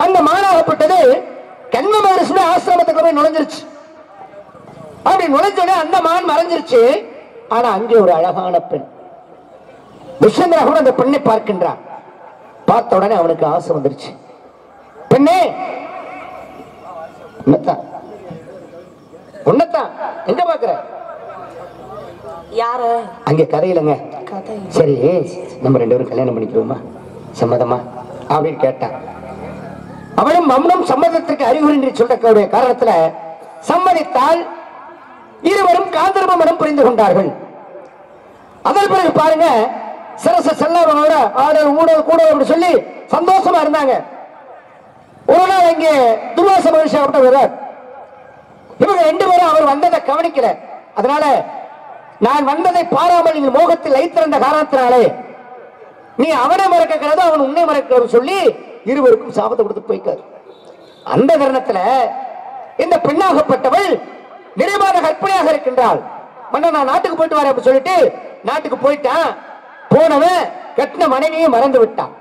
Speaker 2: அந்த மானாகப்பட்டது கண்ம மகரிஷியோட ஆசிரமத்துக்கு போய் நுழைஞ்சிருச்சு. அப்படி நுழைஞ்சோட அந்த மான் மறைஞ்சிருச்சு. ஆனா அங்கே ஒரு அழகான பெண் துஷ்யந்தனாக அந்த பெண்ணை பார்க்கின்றான். பார்த்த உடனே அவனுக்கு ஆசை வந்துருச்சு. பெண்ணே உன்னத்தான் எங்க பாக்குற?
Speaker 3: யாரு?
Speaker 2: அங்கே கதையிலங்க. சரி நம்ம 2 பேரும் கல்யாணம் பண்ணிக்கிறோமா, சம்மதமா அப்படின்னு கேட்டான். அவளும் மௌனம் சம்மதத்திற்கு அறிகுறி சொல்ற காரணத்துல சம்மதித்தால் இருவரும் காந்தர்வ மனம் புரிந்து கொண்டார்கள். அதன் பிறகு பாருங்க, சரச செல்லவனோட ஆடல் ஊடல் கூட அப்படி சொல்லி சந்தோஷமா இருந்தாங்க. ஒரு நாள் இங்கே துர்வாச மகிழ்ச்சி வர்றார். இவங்க 2 பேரும் அவர் வந்ததை கவனிக்கல. அதனால நான் வந்ததை பாராமல் நீங்கள் மோகத்தில் லைத்திருந்த காரணத்தினாலே நீ அவனை மறக்கிறது அவன் உன்னை மறக்கிறது சொல்லி இருவருக்கும் சாபத்தை கொடுத்து போய்க்காரு. அந்த தருணத்துல இந்த பெண்ணாகப்பட்டவள் நிறைவான கற்பனையாக இருக்கின்றாள். மன்ன நான் நாட்டுக்கு போயிட்டு வரேன் அப்படி சொல்லிட்டு நாட்டுக்கு போயிட்டான். போனவன் கட்டின மனைவியை மறந்து விட்டான்.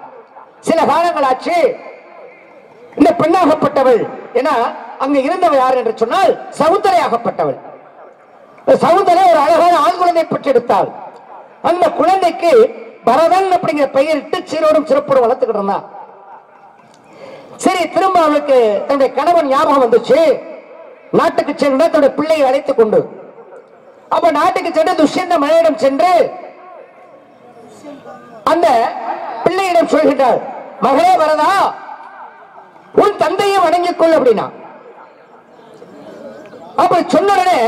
Speaker 2: சில காலங்கள் ஆச்சு. இந்த பெண்ணாகப்பட்டவள் ஏன்னா அங்க இருந்தவள் யார் என்று சொன்னால் சவுந்தரையாகப்பட்டவள். சவுந்தரை ஒரு அழகான ஆண் குழந்தை பெற்றெடுத்தாள். அந்த குழந்தைக்கு பரதன் அப்படிங்கிற பெயரிட்டு சீரோடும் சிறப்போடு வளர்த்துக்கிட்டு இருந்தான். சரி, திரும்ப அவளுக்கு தன்னுடைய கணவன் ஞாபகம் வந்துச்சு. நாட்டுக்கு சென்று தன்னுடைய பிள்ளையை அழைத்துக் கொண்டு அப்ப நாட்டுக்கு சென்று துஷ்யந்த மன்னனிடம் சென்று அந்த பிள்ளையிடம் சொல்கின்றார், மகளே வரதா, உன் தந்தையை வணங்கிக் கொள் அப்படின்னா. அப்ப சொன்ன உடனே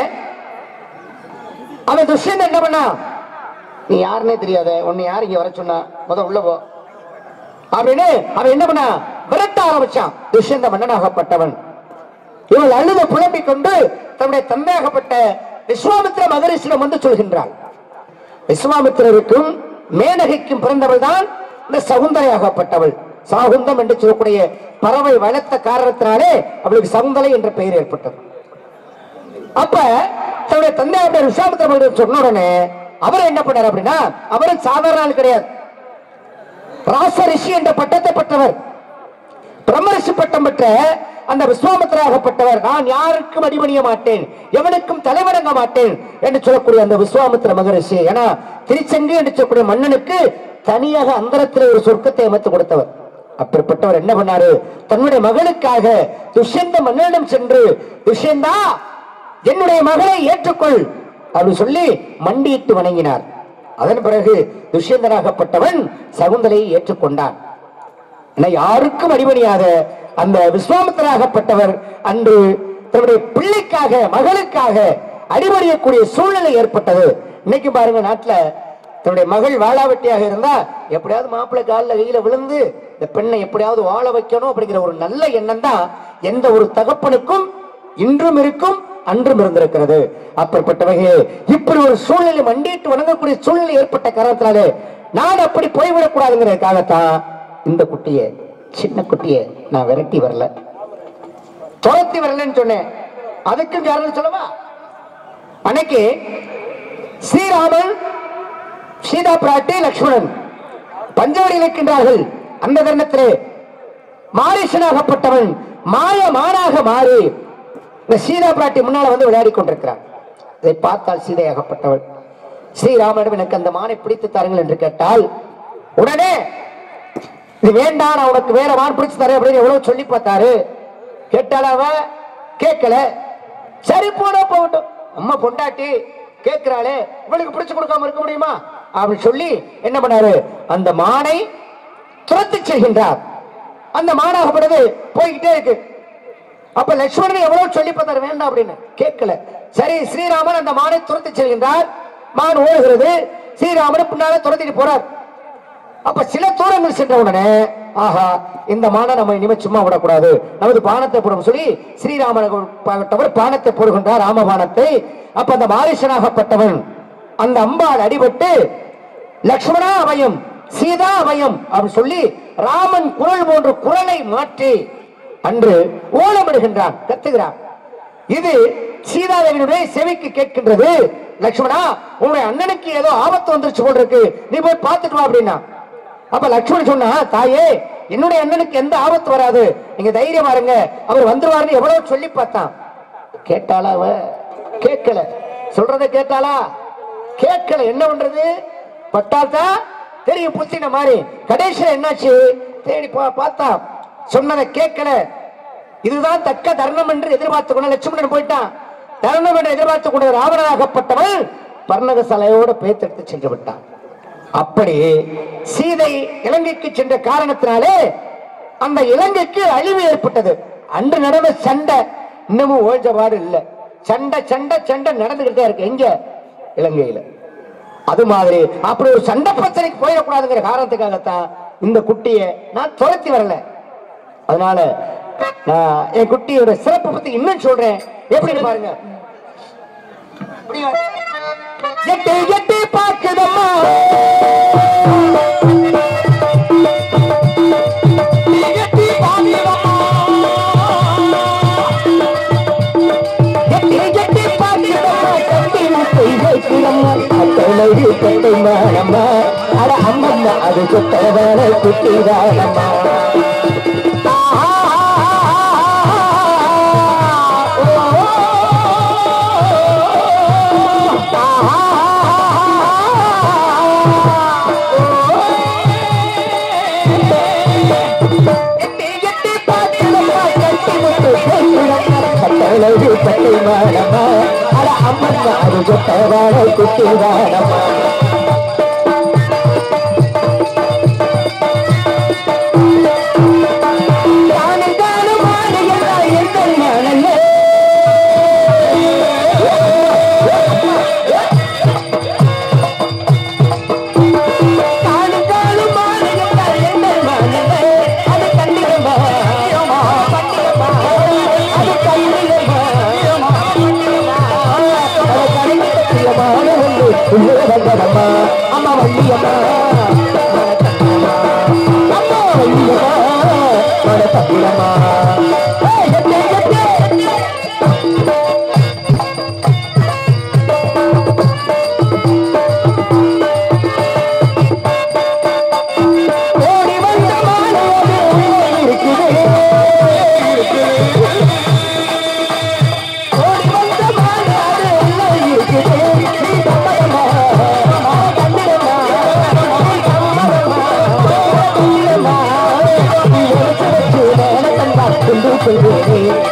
Speaker 2: அவன் துஷ்யந்தன் என்ன பண்ணா, நீ யாருன்னே தெரியாத, உன்னை யாரு இங்க வர சொன்னா, முத உள்ள போ அப்படின்னு அவன் என்ன பண்ணா, விரட்ட ஆரம்பிச்சான். துஷ்யந்த மன்னனாகப்பட்டவன் இவள் அழுத புலம்பிக் கொண்டு தன்னுடைய தந்தையாகப்பட்ட விஸ்வாமித்திர மகரிஷிடம் வந்து சொல்கின்றாள். விஸ்வாமித்திரருக்கும் மேனகைக்கும் பிறந்தவள் தான் இந்த சகுந்தலையாகப்பட்டவள். சாகுந்தம் என்று சொல்லக்கூடிய பறவை வளர்த்த காரணத்தினாலே அவளுக்கு சகுந்தலை என்ற பெயர் ஏற்பட்டது. அப்ப தன்னுடைய தந்தையாகப்பட்ட விஸ்வாமித்திர சொன்ன உடனே அவர் என்ன பண்ணார் அப்படின்னா, அவரும் சாதாரண ஆள் கிடையாது. ராச ரிஷி என்ற பட்டத்தை பெற்றவர், பிரம்மரிஷி பட்டம் பெற்ற அந்த விஸ்வாமித்திராகப்பட்டவர். நான் யாருக்கும் அடிபணிய மாட்டேன், எவனுக்கும் தலைவணங்க மாட்டேன் என்று சொல்லக்கூடிய அந்த விஸ்வாமித்திர மகரிஷி. ஏன்னா திருச்செங்கு என்று சொல்லக்கூடிய மன்னனுக்கு தனியாக அந்தரத்தில் ஒரு சொர்க்கத்தை அமைத்து கொடுத்தவர். அப்படிப்பட்டவர் என்ன பண்ணாரு, தன்னுடைய மகளுக்காக துஷ்யந்த மன்னனிடம் சென்று, துஷ்யந்தா என்னுடைய மகளை ஏற்றுக்கொள் அப்படி சொல்லி மண்டியிட்டு வணங்கினார். அதன் பிறகு துஷ்யந்தனாகப்பட்டவன் சகுந்தலையை ஏற்றுக்கொண்டான். யாருக்கும் அடிபணியாத அந்த விஸ்வாமித்திராகப்பட்டவர் அன்று தன்னுடைய பிள்ளைக்காக மகளுக்காக அடிபணியக்கூடிய சூழ்நிலை ஏற்பட்டது. இன்னைக்கு பாருங்க, நாட்டுல தன்னுடைய மகள் வாழாவட்டியாக இருந்தா எப்படியாவது மாப்பிள்ளை காலில் கையில விழுந்து இந்த பெண்ணை எப்படியாவது வாழ வைக்கணும் அப்படிங்கிற ஒரு நல்ல எண்ணம் தான் எந்த ஒரு தகப்பனுக்கும் இன்றும் இருக்கும், அன்றும் இருந்திருக்கிறது. அப்படிப்பட்ட வகையே இப்படி ஒரு சூழ்நிலை மண்டிட்டு வணங்கக்கூடிய சூழ்நிலை ஏற்பட்ட காரணத்தினாலே நான் அப்படி போய்விடக்கூடாதுங்கிறதுக்காகத்தான் இந்த குட்டியை, சின்ன குட்டியை நான் விரட்டி வரல, துரத்தி வரலன்னு சொன்னேன். அதுக்கும் காரணம் சொல்லவா, அன்னைக்கு ஸ்ரீராமன், சீதா பிராட்டி, லக்ஷ்மணன் பஞ்சவடியில் இருக்கின்றார்கள். அந்த தருணத்திலே மாரீசனாகப்பட்டவன் மாயமானாக மாறி இந்த சீதா பிராட்டி முன்னால வந்து விளையாடி கொண்டிருக்கிறான். இதை பார்த்தால் சீதையாகப்பட்டவள் ஸ்ரீராமனிடம் எனக்கு அந்த மானை பிடித்து தாருங்கள் என்று கேட்டால், உடனே இது வேண்டாம், நான் உனக்கு வேற மான் பிடிச்சு தரேன் அப்படின்னு எவ்வளவு சொல்லி பார்த்தாரு. கேட்டாலாவ கேட்கல. சரி போனா போகட்டும், அம்மா பொண்டாட்டி கேட்கிறாளே, இவளுக்கு பிடிச்சு கொடுக்காம இருக்க முடியுமா அப்படின்னு சொல்லி என்ன பண்ணாரு, அந்த மானை துரத்தி செல்கின்றார். அந்த மானாகப்பட்டது போய்கிட்டே இருக்கு. அப்ப லட்சுமணன் எவ்வளவு சொல்லி பார்த்தாரு, வேண்டாம் அப்படின்னு கேட்கல. சரி, ஸ்ரீராமன் அந்த மானை துரத்தி செல்கின்றார். மான் ஓடுகிறது, ஸ்ரீராமன் பின்னால துரத்திட்டு போறார். அப்ப சில தூரங்கள் சென்ற உடனே, ஆஹா, இந்த மானை நம்ம இனிமே சும்மா விடக்கூடாது, நமது பானத்தை போடும் சொல்லி ஸ்ரீராமன் பானத்தை போடுகின்றார், ராமபானத்தை. அப்ப அந்த மாரீசனாகப்பட்டவன் அந்த அம்பாள் அடிபட்டு லக்ஷ்மணா அபயம், சீதா அபயம் அப்படின்னு சொல்லி ராமன் குரல் போன்ற குரலை மாற்றி அன்று ஓலமிடுகின்றான், கத்துகிறான். இது சீதாதேவியினுடைய செவிக்கு கேட்கின்றது. லக்ஷ்மணா, உங்களுடைய அண்ணனுக்கு ஏதோ ஆபத்து வந்துருச்சு போல் இருக்கு, நீ போய் பார்த்துட்டு வா அப்படின்னா. அப்ப லக்ஷ்மணன் சொன்னா, தாயே, என்னுடைய அண்ணனுக்கு எந்த ஆபத்து வராது, நீங்க தைரியமா இருங்க, அவர் வந்துருவாருன்னு எவ்வளவு சொல்லி பார்த்தான். கேட்டாளா அவ? கேட்கல. சொல்றத கேட்டாளா? கேட்கல. என்ன பண்றது, பட்டால்தான் தெரியும் புத்தின மாதிரி. கடைசியில என்னாச்சு, தேடி பார்த்தா சொன்னதை கேட்கல. இதுதான் தக்க தருணம் என்று எதிர்பார்த்து கொண்ட லட்சுமணன் போயிட்டான். தருணம் என்று எதிர்பார்த்து கொண்ட ராவணனாகப்பட்டவன் பர்ணகசாலையோட பேத்தெடுத்து சென்று விட்டான். அப்படி சீதை இலங்கைக்கு சென்ற காரணத்தினாலே அந்த இலங்கைக்கு அழிவு ஏற்பட்டது. அன்று நடந்த சண்டை இன்னமும் ஓய்ஞ்சபாடு இல்லை. சண்டை சண்டை சண்டை நடந்துகிட்டே இருக்கு. எங்க? இலங்கையில. அது மாதிரி அப்படி ஒரு சண்டை பிரச்சனைக்கு போயிடக்கூடாதுங்கிற காரணத்துக்காகத்தான் இந்த குட்டியை நான் துரத்தி வரல. அதனால நான் என் குட்டியோட சிறப்பு பத்தி இன்னும் சொல்றேன். எப்படி பாருங்க, எட்டி எட்டி பார்க்குதம்மா, எட்டி பார்க்குதம்மா, எட்டி எட்டி பார்க்குதம்மா, கட்டி முட்டை வைக்கிறம்மா, அத்தனை கட்டை மானம்மா, அட அம்மம்மா, அது கொட்டதான குட்டிதானம்மா. பட்டை வாழமா அட அம்மன் அது கொட்ட வாழை குட்டி வாழமா அம்மா வள்ளியம்மா அம்மா வள்ளியம்மா மன தப்பியம்மா ஓடி வந்த மாலை இருக்குது ஓடி வந்த மாலை இருக்குது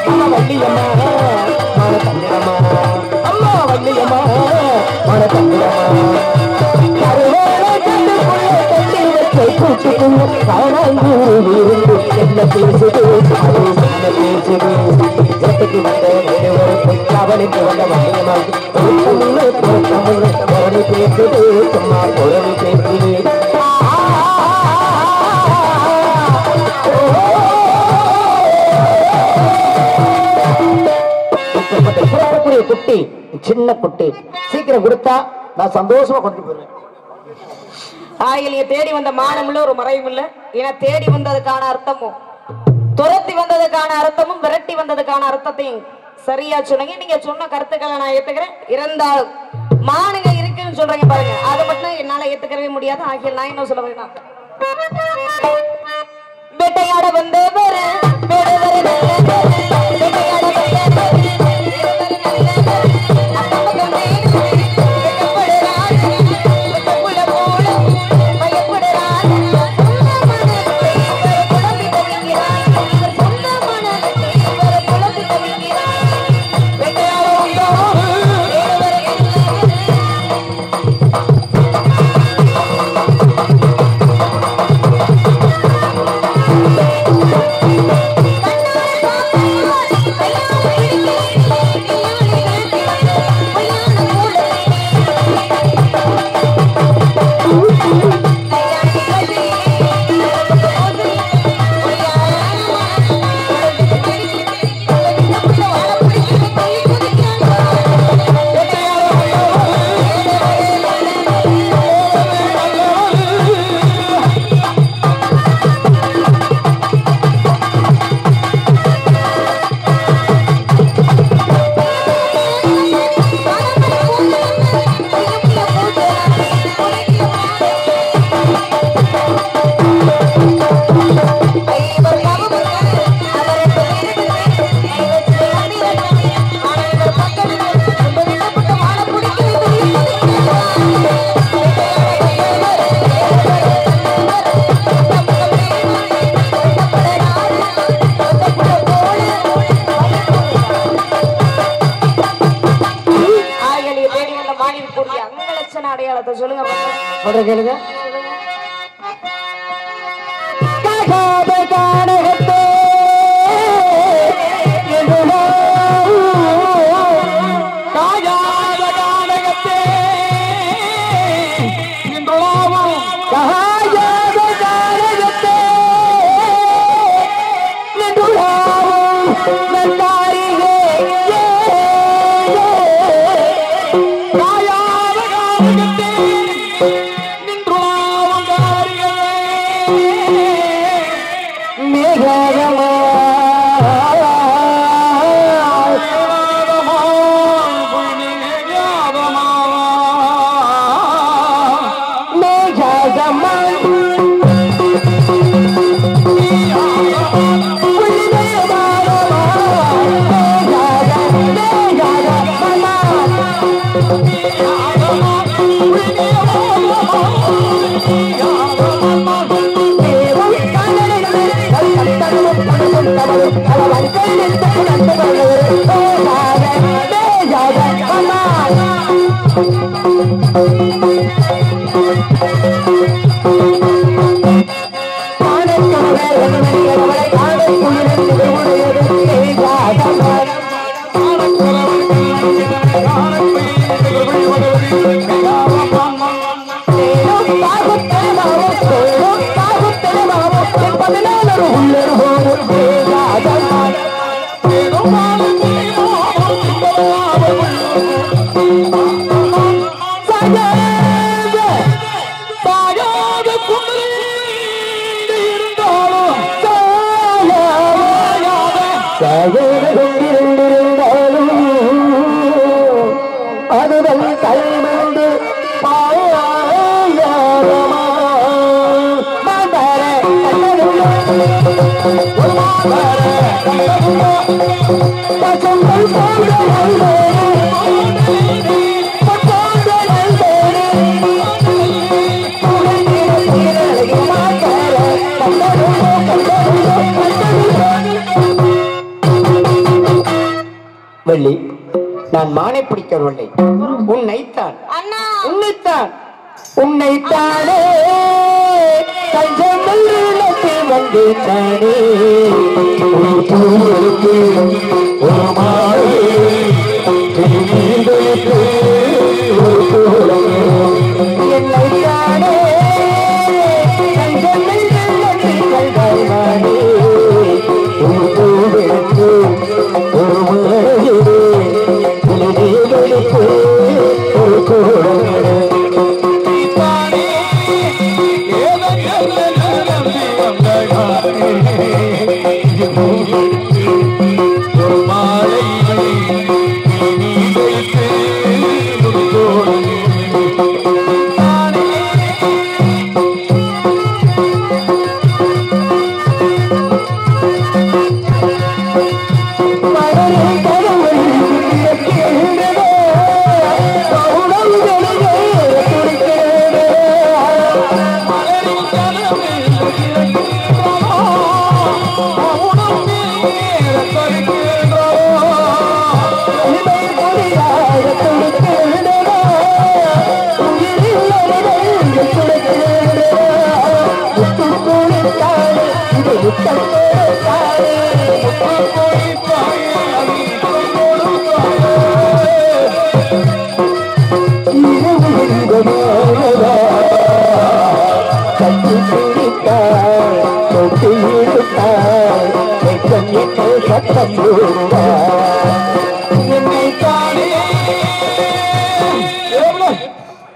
Speaker 2: அம்மா வள்ளியம்மா மன தந்திரமா அம்மா வள்ளியம்மா மன தந்திரமா என்ன பேசுது அது என்ன பேசுது ஜட்டுக்கு வந்த அவனுக்கு வந்த வள்ளியம்மா பேசுது சும்மா பொருள் பேசுது குட்டி சின்ன குட்டி சீக்கிரம் கொடுத்தா நான் சந்தோஷமா கொண்டு போயிருவேன்.
Speaker 3: ஆயிலிய தேடி வந்த மானம் இல்ல ஒரு மறையும் இல்ல என தேடி வந்ததுக்கான அர்த்தமும் துரத்தி வந்ததுக்கான அர்த்தமும் விரட்டி வந்ததுக்கான அர்த்தத்தையும் சரியா சொன்னீங்க. நீங்க சொன்ன கருத்துக்களை நான் ஏத்துக்கிறேன். இருந்தாலும் மானுங்க இருக்குன்னு சொல்றீங்க பாருங்க, அதை மட்டும் என்னால ஏத்துக்கவே முடியாது. ஆகிய நான் என்ன சொல்ல வேண்டாம். வேட்டையாட வந்தவர் அடையாளத்தை சொல்லுங்க
Speaker 2: கேளுங்க.
Speaker 7: நின்றுவா
Speaker 2: அதுதல் கைமந்து பாயாரமா மாண்டர பசங்கள் வள்ளி, நான் மானை பிடிக்கவில்லை, உன்னைத்தான்
Speaker 3: அண்ணா
Speaker 2: உன்னைத்தான் உன்னைத்தானே தஞ்சங்கள் வந்தேத்தானே ஒரு பூவுக்கு ஒரு மாலை நீங்களுக்கு ஒரு கோலமே என்னைத்தானே தஞ்சங்கள் கண்டானே ஒரு பூவுக்கு ஒரு மாலை நீங்களுக்கு ஒரு கோலமே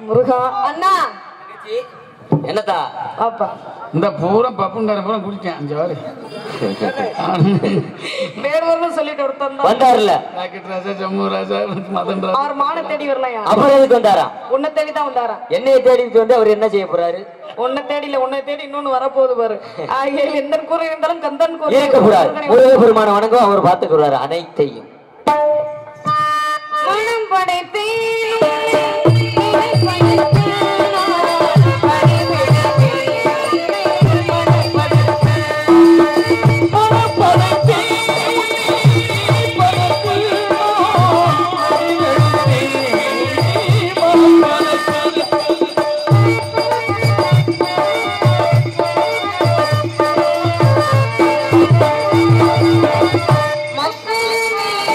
Speaker 3: முருகா அண்ணா
Speaker 1: என்னத்தா
Speaker 3: அப்பா
Speaker 4: இந்த பூரா பப்புங்கார பூரா குடிச்சேன் அஞ்சு வாரு
Speaker 3: வேறொரு சொல்லிட்டு ஒருத்தன் தான்
Speaker 1: வந்தாருல
Speaker 4: ராக்கெட் ராஜா ஜம்மு ராஜா மதன் ராஜா
Speaker 3: அவர் மான தேடி வரலையா
Speaker 1: அப்புறம் எதுக்கு வந்தாரா?
Speaker 3: உன்னை தேடி தான் வந்தாரா
Speaker 1: என்னைய தேடிட்டு வந்து அவர் என்ன செய்ய போறாரு?
Speaker 3: உன்னை தேடில உன்னை தேடி இன்னொன்னு வரப்போகுது பாரு ஆகிய எந்த கூரை இருந்தாலும் கந்தன்
Speaker 1: இருக்க கூடாது. முருக பெருமான வணக்கம் அவர் பார்த்துக்கிறாரு அனைத்தையும்.
Speaker 3: மனம் படைத்தேன் மக்கள்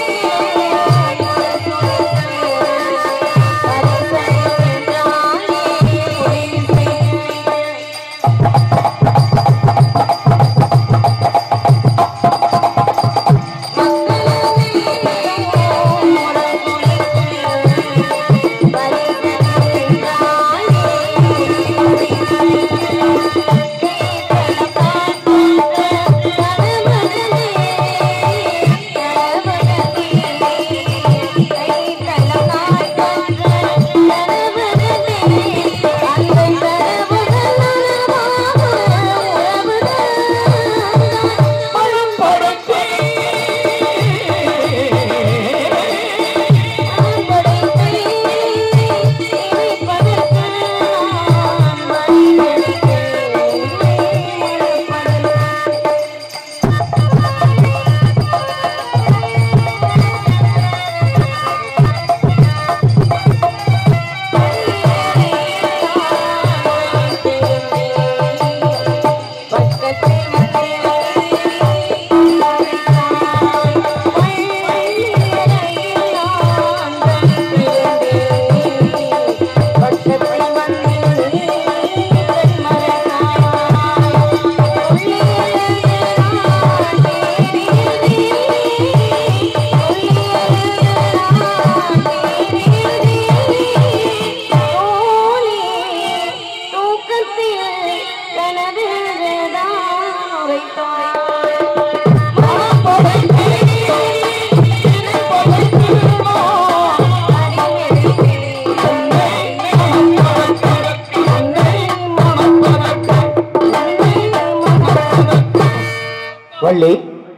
Speaker 2: வள்ளி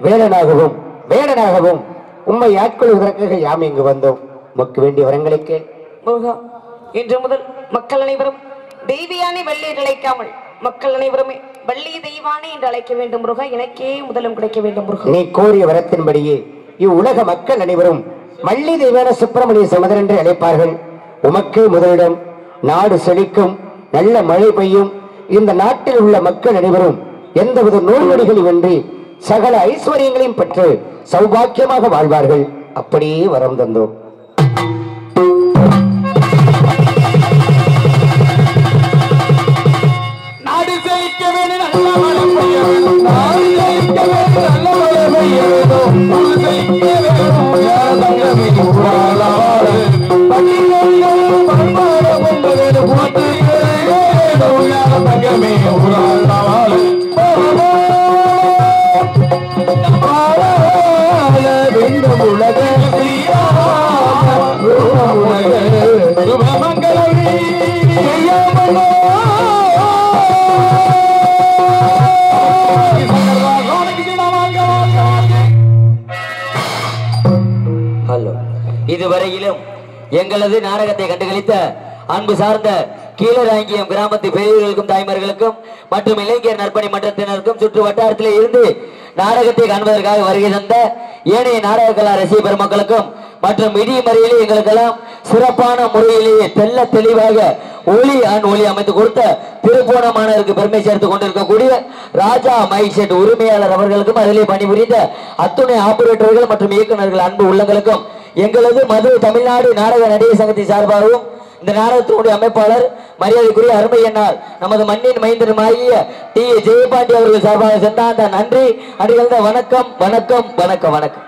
Speaker 2: வேலனாகவும் வேடனாகவும் உம்மை ஆட்கொள்வதற்காக யாம் இங்கு வந்தோம். உமக்கு வேண்டிய வரங்களுக்கு
Speaker 3: முருகா, இன்று முதல் மக்கள் அனைவரும் தெய்வியானே வள்ளி என்று அழைக்காமல் மக்கள் அனைவருமே வள்ளி தெய்வானே என்று அழைக்க வேண்டும் முருகா. எனக்கே முதலும் கிடைக்க வேண்டும் முருகா.
Speaker 2: நீ கோரிய வரத்தின்படியே இவ்வுலக மக்கள் அனைவரும் வள்ளி தெய்வான சுப்பிரமணிய சமுதர் என்று அழைப்பார்கள். உமக்கு முதலிடம். நாடு செழிக்கும், நல்ல மழை பெய்யும். இந்த நாட்டில் உள்ள மக்கள் அனைவரும் எந்தவித நோய்நொடிகளும் இன்றி சகல ஐஸ்வர்யங்களையும் பெற்று சௌபாக்கியமாக வாழ்வார்கள். அப்படியே வரம் தந்தோம்.
Speaker 5: நாடு செழிக்க வேண்டும், நல்ல மழை பெய்ய வேண்டும். நாடு செழிக்க வேண்டும், நல்ல மழை பெய்ய வேண்டும். நாடு செழிக்க வேண்டும், ஞான தங்கமே உருளாள பள்ளிகளிலும் பண்பாட கொண்டது போட்டு வேண்டும். ஞான தங்கமே உருளாள வேண்டும். உலக சுபமங்கலமே
Speaker 1: ஹலோ, இதுவரையிலும் எங்களது நாடகத்தை கண்டுகளித்த அன்பு சார்ந்த கீழராங்கியம் கிராமத்து பெரியவர்களுக்கும் தாய்மார்களுக்கும் மற்றும் இளைஞர் நற்பணி மன்றத்தினருக்கும் சுற்று வட்டாரத்தில் இருந்து நாடகத்தை காண்பதற்காக வருகை தந்த ஏனைய நாடக கலா ரசிக பெருமக்களுக்கும் மற்றும் விடியமறையிலே எங்களுக்கெல்லாம் சிறப்பான முறையிலேயே தெல்ல தெளிவாக ஒளி அமைத்து கொடுத்த திருப்போணமானவருக்கு பெருமை சேர்த்துக் கொண்டிருக்கக்கூடிய ராஜா மைக் செட் உரிமையாளர் அவர்களுக்கும் அதிலே பணிபுரிந்த அத்துணை ஆபரேட்டர்கள் மற்றும் இயக்குநர்கள் அன்பு உள்ளங்களுக்கும் எங்களது மதுரை தமிழ்நாடு நாடக நடிகர் சங்கத்தின் சார்பாகவும் இந்த நாடகத்தினுடைய அமைப்பாளர் மரியாதைக்குரிய அருமை என்னால் நமது மண்ணின் மைந்தருமாகிய டி ஜெயபாண்டி அவர்கள் சார்பாக சென்றாந்த நன்றி அடிகளந்த வணக்கம் வணக்கம் வணக்கம் வணக்கம்.